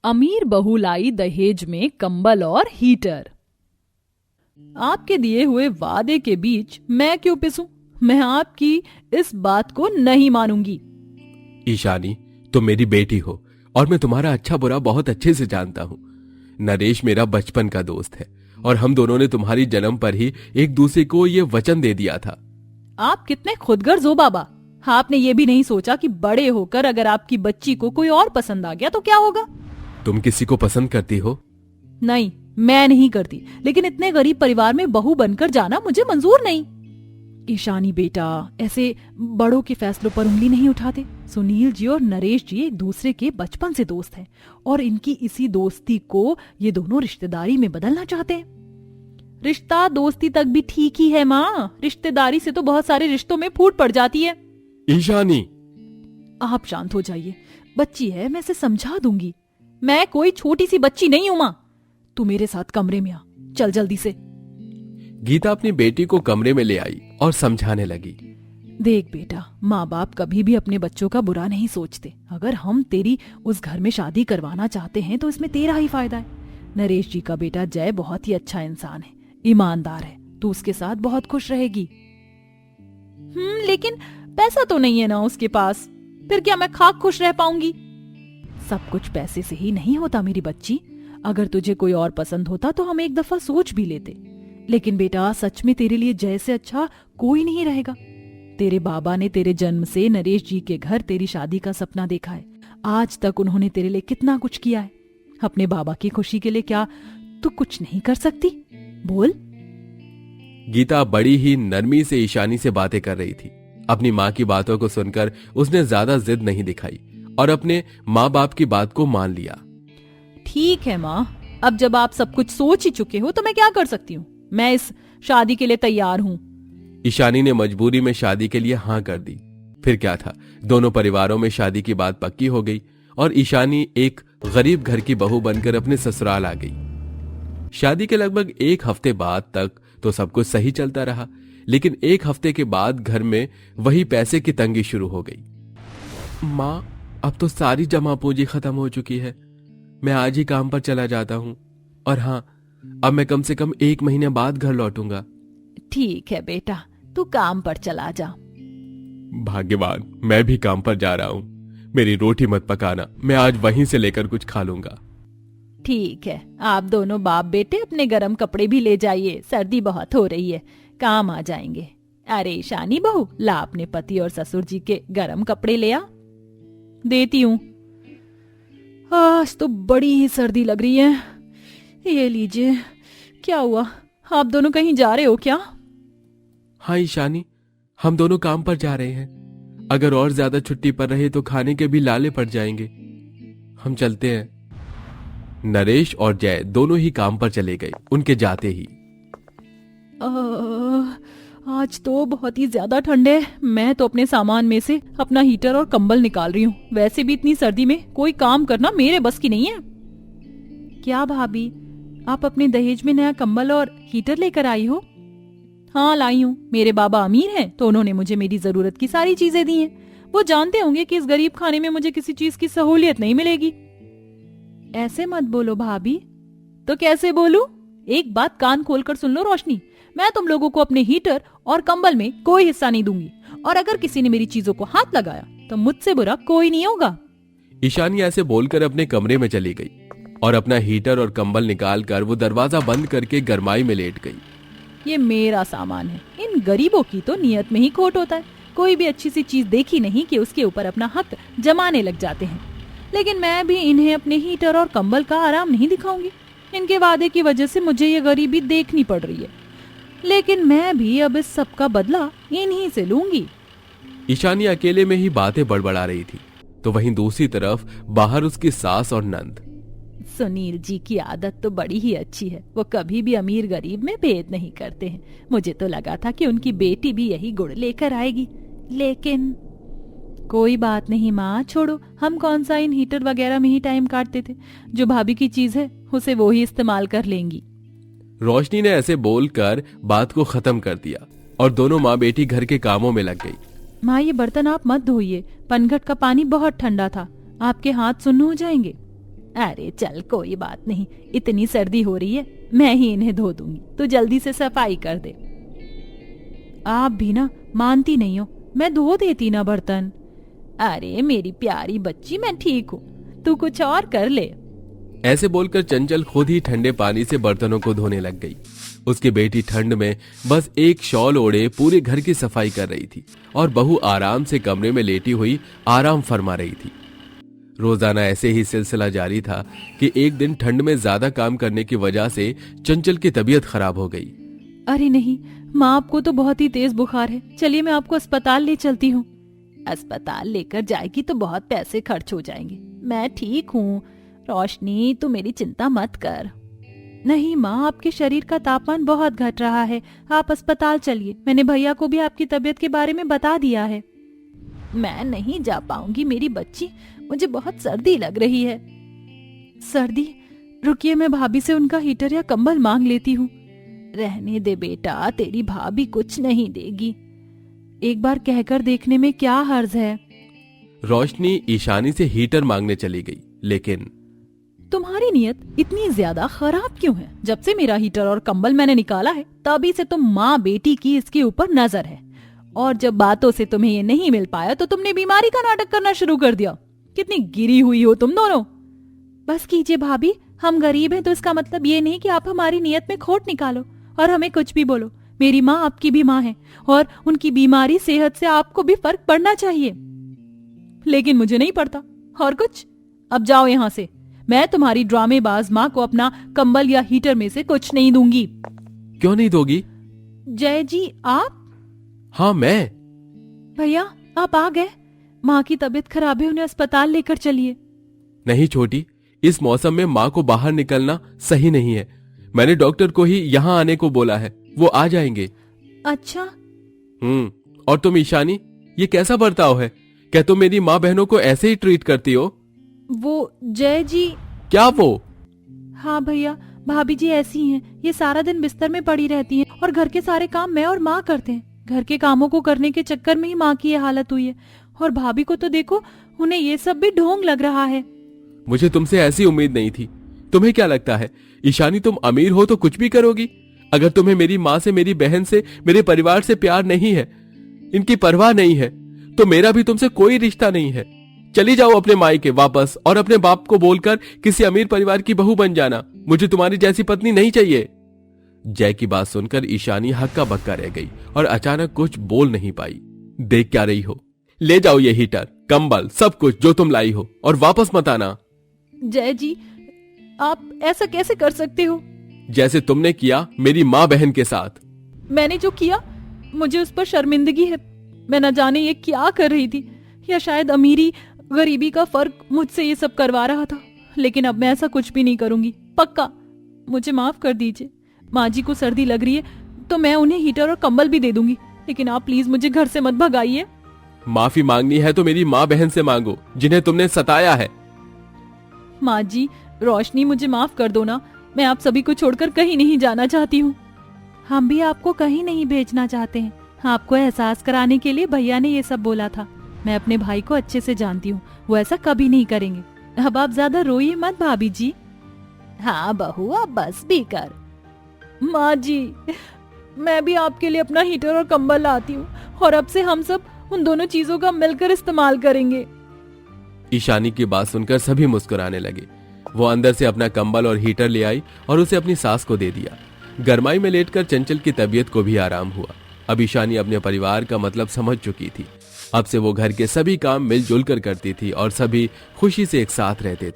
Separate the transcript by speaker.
Speaker 1: अमीर बहू लाई दहेज में कंबल और हीटर। आपके दिए हुए वादे के बीच मैं क्यों पिसूं? मैं आपकी इस बात को नहीं मानूंगी।
Speaker 2: ईशानी, तुम मेरी बेटी हो और मैं तुम्हारा अच्छा बुरा बहुत अच्छे से जानता हूँ। नरेश मेरा बचपन का दोस्त है और हम दोनों ने तुम्हारी जन्म पर ही एक दूसरे को ये वचन दे दिया था।
Speaker 1: आप कितने खुदगर्ज हो बाबा। आपने ये भी नहीं सोचा कि बड़े होकर अगर आपकी बच्ची को कोई और पसंद आ गया तो क्या होगा?
Speaker 2: तुम किसी को पसंद करती हो?
Speaker 1: नहीं, मैं नहीं करती, लेकिन इतने गरीब परिवार में बहू बनकर जाना मुझे मंजूर नहीं। ईशानी बेटा, ऐसे बड़ों के फैसलों पर उंगली नहीं उठाते। सुनील जी और नरेश जी एक दूसरे के बचपन से दोस्त हैं और इनकी इसी दोस्ती को ये दोनों रिश्तेदारी में बदलना चाहते हैं। रिश्ता दोस्ती तक भी ठीक ही है माँ, रिश्तेदारी से तो बहुत सारे रिश्तों में फूट पड़ जाती है।
Speaker 2: ईशानी,
Speaker 1: आप शांत हो जाइए, बच्ची है, मैं इसे समझा दूंगी। मैं कोई छोटी सी बच्ची नहीं हूं माँ। तू मेरे साथ कमरे में आ, चल जल्दी से।
Speaker 2: गीता अपनी बेटी को कमरे में ले आई और समझाने लगी।
Speaker 1: देख बेटा, माँ बाप कभी भी अपने बच्चों का बुरा नहीं सोचते। अगर हम तेरी उस घर में शादी करवाना चाहते हैं तो इसमें तेरा ही फायदा है। नरेश जी का बेटा जय बहुत ही अच्छा इंसान है, ईमानदार है, तू उसके साथ बहुत खुश रहेगी। लेकिन पैसा तो नहीं है ना उसके पास, फिर क्या मैं खाक खुश रह पाऊंगी? सब कुछ पैसे से ही नहीं होता मेरी बच्ची। अगर तुझे कोई और पसंद होता तो हम एक दफा सोच भी लेते। लेकिन बेटा, सच में तेरे लिए जय से अच्छा कोई नहीं रहेगा। तेरे बाबा ने तेरे जन्म से नरेश जी के घर तेरी शादी का सपना देखा है। आज तक उन्होंने तेरे लिए कितना कुछ किया है। अपने बाबा की खुशी के लिए क्या तू कुछ नहीं कर सकती? बोल।
Speaker 2: गीता बड़ी ही नरमी से ईशानी से बातें कर रही थी। अपनी माँ की बातों को सुनकर उसने ज्यादा जिद नहीं दिखाई और अपने माँ बाप की बात को मान लिया।
Speaker 1: ठीक है माँ, अब जब आप सब कुछ सोच ही चुके हो तो मैं क्या कर सकती हूँ? मैं इस शादी के लिए तैयार हूँ।
Speaker 2: ईशानी ने मजबूरी में शादी के लिए हाँ कर दी। फिर क्या था, दोनों परिवारों में शादी की बात पक्की हो गई और ईशानी एक गरीब घर की बहू बनकर अपने ससुराल आ गई। शादी के लगभग एक हफ्ते बाद तक तो सब कुछ सही चलता रहा, लेकिन एक हफ्ते के बाद घर में वही पैसे की तंगी शुरू हो गई। माँ, अब तो सारी जमा पूंजी खत्म हो चुकी है। मैं आज ही काम पर चला जाता हूँ और हाँ, अब मैं कम से कम 1 महीने बाद घर लौटूंगा।
Speaker 1: ठीक है बेटा, तू काम पर चला जा।
Speaker 2: भाग्यवान, मैं भी काम पर जा रहा हूँ। मेरी रोटी मत पकाना, मैं आज वहीं से लेकर कुछ खा लूंगा।
Speaker 1: ठीक है, आप दोनों बाप बेटे अपने गरम कपड़े भी ले जाइए, सर्दी बहुत हो रही है, काम आ जाएंगे। अरे ईशानी बहू, ला अपने पति और ससुर जी के गरम कपड़े ले आ। देती हूँ। आज तो बड़ी ही सर्दी लग रही है। ये लीजिए। क्या हुआ, आप दोनों कहीं जा रहे हो क्या?
Speaker 2: हाँ ईशानी, हम दोनों काम पर जा रहे हैं। अगर और ज्यादा छुट्टी पर रहे तो खाने के भी लाले पड़ जाएंगे। हम चलते हैं। नरेश और जय दोनों ही काम पर चले गए। उनके जाते ही
Speaker 1: आज तो बहुत ही ज्यादा ठंड है। मैं तो अपने सामान में से अपना हीटर और कंबल निकाल रही हूँ। वैसे भी इतनी सर्दी में कोई काम करना मेरे बस की नहीं है। क्या भाभी, आप अपने दहेज में नया कंबल और हीटर लेकर आई हो? हाँ लाई हूँ। मेरे बाबा अमीर हैं तो उन्होंने मुझे मेरी जरूरत की सारी चीजें दी हैं। वो जानते होंगे कि इस गरीब खाने में मुझे किसी चीज की सहूलियत नहीं मिलेगी। ऐसे मत बोलो भाभी। तो कैसे बोलूं? एक बात कान खोलकर सुन लो रोशनी, मैं तुम लोगों को अपने हीटर और कंबल में कोई हिस्सा नहीं दूंगी और अगर किसी ने मेरी चीजों को हाथ लगाया तो मुझसे बुरा कोई नहीं होगा।
Speaker 2: ईशानी ऐसे बोलकर अपने कमरे में चली गई और अपना हीटर और कंबल निकालकर वो दरवाजा बंद करके गरमाई में लेट गई।
Speaker 1: ये मेरा सामान है। इन गरीबों की तो नियत में ही खोट होता है। कोई भी अच्छी सी चीज देखी नहीं कि उसके ऊपर अपना हक जमाने लग जाते हैं। लेकिन मैं भी इन्हें अपने हीटर और कंबल का आराम नहीं दिखाऊंगी। इनके वादे की वजह से मुझे ये गरीबी देखनी पड़ रही है, लेकिन मैं भी अब इस सब का बदला इन्हीं से लूंगी।
Speaker 2: ईशानी अकेले में ही बातें बड़बड़ा रही थी तो वहीं दूसरी तरफ बाहर उसकी सास और नंद।
Speaker 1: सुनील जी की आदत तो बड़ी ही अच्छी है। वो कभी भी अमीर गरीब में भेद नहीं करते हैं। मुझे तो लगा था कि उनकी बेटी भी यही गुण लेकर आएगी, लेकिन कोई बात नहीं माँ, छोड़ो। हम कौन सा इन हीटर वगैरह में ही टाइम काटते थे। जो भाभी की चीज है उसे वो ही इस्तेमाल कर लेंगी।
Speaker 2: रोशनी ने ऐसे बोलकर बात को खत्म कर दिया और दोनों माँ बेटी घर के कामों में लग गई।
Speaker 1: माँ, ये बर्तन आप मत धोइए, पनघट का पानी बहुत ठंडा था, आपके हाथ सुन्न हो जाएंगे। अरे चल कोई बात नहीं, इतनी सर्दी हो रही है, मैं ही इन्हें धो दूंगी, तू जल्दी से सफाई कर दे। आप भी ना मानती नहीं हो, मैं धो देती ना बर्तन। अरे मेरी प्यारी बच्ची, मैं ठीक हूँ, तू कुछ और कर ले।
Speaker 2: ऐसे बोलकर चंचल खुद ही ठंडे पानी से बर्तनों को धोने लग गई। उसकी बेटी ठंड में बस एक शॉल ओढ़े पूरे घर की सफाई कर रही थी और बहू आराम से कमरे में लेटी हुई आराम फरमा रही थी। रोजाना ऐसे ही सिलसिला जारी था कि एक दिन ठंड में ज्यादा काम करने की वजह से चंचल की तबीयत खराब हो गई।
Speaker 1: अरे नहीं माँ, आपको तो बहुत ही तेज बुखार है, चलिए मैं आपको अस्पताल ले चलती हूँ। अस्पताल लेकर जाएगी तो बहुत पैसे खर्च हो जाएंगे, मैं ठीक हूँ। रोशनी तू मेरी चिंता मत कर। नहीं माँ, आपके शरीर का तापमान बहुत घट रहा है, आप अस्पताल चलिए। मैंने भैया को भी आपकी तबीयत के बारे में बता दिया है। मैं नहीं जा पाऊंगी मेरी बच्ची, मुझे बहुत सर्दी लग रही है। सर्दी? रुकिए, मैं भाभी से उनका हीटर या कंबल मांग लेती हूँ। रहने दे बेटा, तेरी भाभी कुछ नहीं देगी, एक बार कहकर देखने में क्या हर्ज है।
Speaker 2: रोशनी ईशानी से हीटर मांगने चली गई, लेकिन
Speaker 1: तुम्हारी नीयत इतनी ज्यादा खराब क्यों है? जब से मेरा हीटर और कंबल मैंने निकाला है तभी से तुम माँ बेटी की इसके ऊपर नजर है, और जब बातों से तुम्हें ये नहीं मिल पाया तो तुमने बीमारी का नाटक करना शुरू कर दिया। कितनी गिरी हुई हो तुम दोनों। बस कीजिए भाभी, हम गरीब हैं तो इसका मतलब ये नहीं कि आप हमारी नीयत में खोट निकालो और हमें कुछ भी बोलो। मेरी माँ आपकी भी माँ है और उनकी बीमारी सेहत से आपको भी फर्क पड़ना चाहिए, लेकिन मुझे नहीं पड़ता। और कुछ? अब जाओ यहाँ से, मैं तुम्हारी ड्रामेबाज माँ को अपना कंबल या हीटर में से कुछ नहीं दूंगी।
Speaker 2: क्यों नहीं दोगी?
Speaker 1: जय जी आप?
Speaker 2: हाँ मैं।
Speaker 1: भैया आप आ गए, माँ की तबीयत खराब है, उन्हें अस्पताल लेकर चलिए।
Speaker 2: नहीं छोटी, इस मौसम में माँ को बाहर निकलना सही नहीं है। मैंने डॉक्टर को ही यहाँ आने को बोला है, वो आ जाएंगे।
Speaker 1: अच्छा।
Speaker 2: और तुम ईशानी, ये कैसा बर्ताव है? क्या तुम मेरी माँ बहनों को ऐसे ही ट्रीट करती हो?
Speaker 1: वो जय जी।
Speaker 2: क्या वो?
Speaker 1: हाँ भैया, भाभी जी ऐसी हैं, ये सारा दिन बिस्तर में पड़ी रहती हैं और घर के सारे काम मैं और माँ करते हैं। घर के कामों को करने के चक्कर में ही माँ की ये हालत हुई है, और भाभी को तो देखो, उन्हें ये सब भी ढोंग लग रहा है।
Speaker 2: मुझे तुमसे ऐसी उम्मीद नहीं थी। तुम्हें क्या लगता है ईशानी, तुम अमीर हो तो कुछ भी करोगी? अगर तुम्हें मेरी माँ से, मेरी बहन से, मेरे परिवार से प्यार नहीं है, इनकी परवाह नहीं है, तो मेरा भी तुमसे कोई रिश्ता नहीं है। चली जाओ अपने मायके वापस और अपने बाप को बोलकर किसी अमीर परिवार की बहू बन जाना। मुझे तुम्हारी जैसी पत्नी नहीं चाहिए। जय की बात सुनकर ईशानी हक्का बक्का रह गई और अचानक कुछ बोल नहीं पाई। देख क्या रही हो? ले जाओ ये हीटर, कंबल, सब कुछ जो तुम लाई हो, और वापस मत आना।
Speaker 1: जय जी, आप ऐसा कैसे कर सकते हो?
Speaker 2: जैसे तुमने किया मेरी माँ बहन के साथ।
Speaker 1: मैंने जो किया, मुझे उस पर शर्मिंदगी है। मैं न जाने ये क्या कर रही थी, या शायद अमीरी गरीबी का फर्क मुझसे ये सब करवा रहा था, लेकिन अब मैं ऐसा कुछ भी नहीं करूंगी, पक्का। मुझे माफ कर दीजिए। माँ जी को सर्दी लग रही है तो मैं उन्हें हीटर और कंबल भी दे दूंगी, लेकिन आप प्लीज मुझे घर से मत भगाइए।
Speaker 2: माफी मांगनी है तो मेरी माँ बहन से मांगो जिन्हें तुमने सताया है।
Speaker 1: माँ जी, रोशनी, मुझे माफ कर दो ना, मैं आप सभी को छोड़कर कहीं नहीं जाना चाहती हूँ। हम भी आपको कहीं नहीं भेजना चाहते हैं, आपको एहसास कराने के लिए भैया ने ये सब बोला था। मैं अपने भाई को अच्छे से जानती हूँ, वो ऐसा कभी नहीं करेंगे। अब आप ज्यादा रोइए मत भाभी जी। हाँ बहू, अब बस भी कर। माँ जी, मैं भी आपके लिए अपना हीटर और कंबल लाती हूँ, और अब से हम सब उन दोनों चीजों का मिलकर इस्तेमाल करेंगे।
Speaker 2: ईशानी की बात सुनकर सभी मुस्कुराने लगे। वो अंदर से अपना कंबल और हीटर ले आई और उसे अपनी सास को दे दिया। गरमाई में लेटकर चंचल की तबीयत को भी आराम हुआ। अब ईशानी अपने परिवार का मतलब समझ चुकी थी। अब से वो घर के सभी काम मिलजुल कर करती थी और सभी खुशी से एक साथ रहते थे।